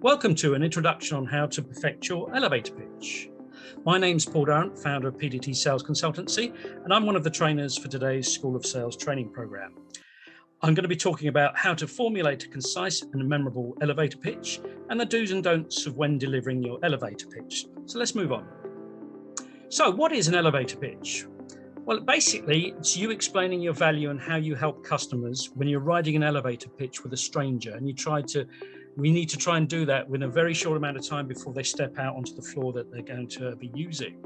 Welcome to an introduction on how to perfect your elevator pitch. My name's Paul Durrant, founder of PDT Sales Consultancy, and I'm one of the trainers for today's School of Sales training program. I'm going to be talking about how to formulate a concise and memorable elevator pitch and the do's and don'ts of when delivering your elevator pitch. So let's move on. So what is an elevator pitch? Well, basically, it's you explaining your value and how you help customers when you're riding an elevator pitch with a stranger, and we need to try and do that within a very short amount of time before they step out onto the floor that they're going to be using.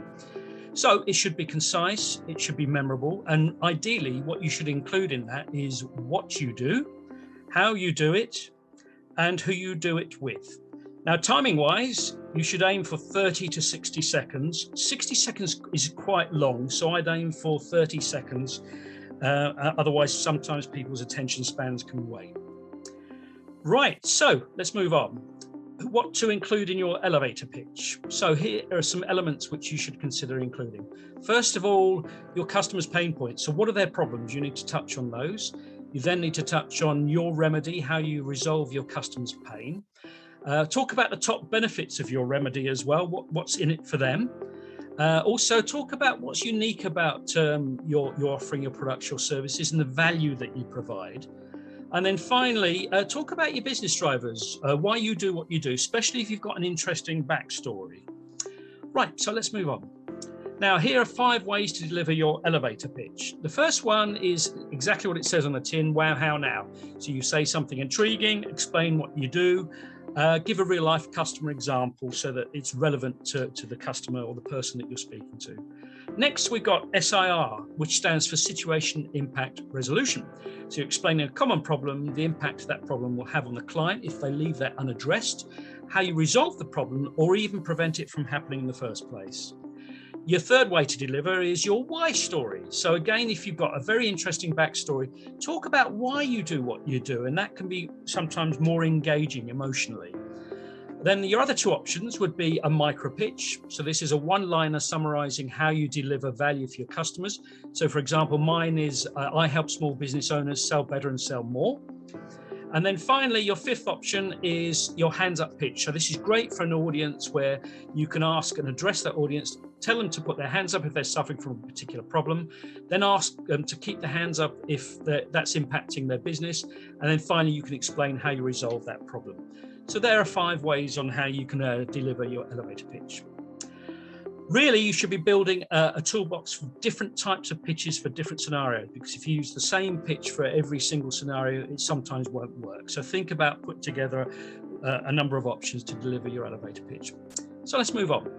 So it should be concise, it should be memorable, and ideally what you should include in that is what you do, how you do it, and who you do it with. Now, timing wise, you should aim for 30 to 60 seconds. 60 seconds is quite long, so I'd aim for 30 seconds. Otherwise, sometimes people's attention spans can wane. Right, so let's move on. What to include in your elevator pitch? So here are some elements which you should consider including. First of all, your customer's pain points. So what are their problems? You need to touch on those. You then need to touch on your remedy, how you resolve your customer's pain. Talk about the top benefits of your remedy as well, what's in it for them. Also talk about what's unique about your offering, your products, your services, and the value that you provide. And then finally, talk about your business drivers, why you do what you do, especially if you've got an interesting backstory. Right, so let's move on. Now, here are 5 ways to deliver your elevator pitch. The first one is exactly what it says on the tin, wow, how now. So you say something intriguing, explain what you do, give a real life customer example so that it's relevant to the customer or the person that you're speaking to. Next, we've got SIR, which stands for Situation Impact Resolution. So you're explaining a common problem, the impact that problem will have on the client if they leave that unaddressed, how you resolve the problem or even prevent it from happening in the first place. Your third way to deliver is your why story. So again, if you've got a very interesting backstory, talk about why you do what you do, and that can be sometimes more engaging emotionally. Then your other 2 options would be a micro pitch. So this is a one-liner summarizing how you deliver value for your customers. So for example, mine is, I help small business owners sell better and sell more. And then finally, your 5th option is your hands up pitch. So this is great for an audience where you can ask and address that audience, tell them to put their hands up if they're suffering from a particular problem, then ask them to keep their hands up if that's impacting their business. And then finally, you can explain how you resolve that problem. So there are 5 ways on how you can deliver your elevator pitch. Really, you should be building a toolbox for different types of pitches for different scenarios, because if you use the same pitch for every single scenario, it sometimes won't work. So think about putting together a number of options to deliver your elevator pitch. So let's move on.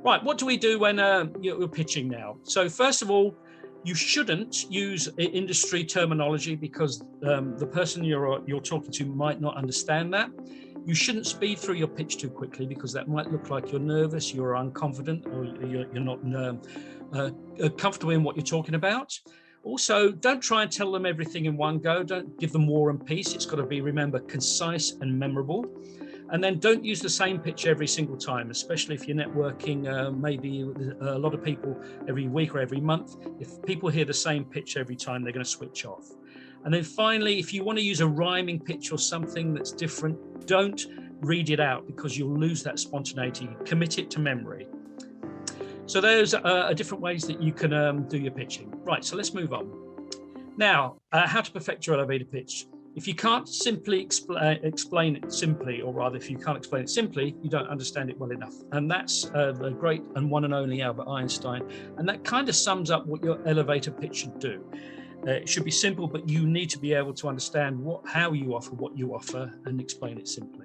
Right, what do we do when you're pitching now? So first of all, you shouldn't use industry terminology because the person you're talking to might not understand that. You shouldn't speed through your pitch too quickly because that might look like you're nervous, you're unconfident, or you're not comfortable in what you're talking about. Also, don't try and tell them everything in one go. Don't give them War and Peace. It's got to be, remember, concise and memorable. And then don't use the same pitch every single time, especially if you're networking maybe with a lot of people every week or every month. If people hear the same pitch every time, they're going to switch off. And then finally, if you want to use a rhyming pitch or something that's different, don't read it out because you'll lose that spontaneity. Commit it to memory. So those are different ways that you can do your pitching. Right, so let's move on. Now, how to perfect your elevator pitch. If you can't simply explain it simply, or rather, if you can't explain it simply, you don't understand it well enough. And that's the great and one and only Albert Einstein. And that kind of sums up what your elevator pitch should do. It should be simple, but you need to be able to understand how you offer what you offer and explain it simply.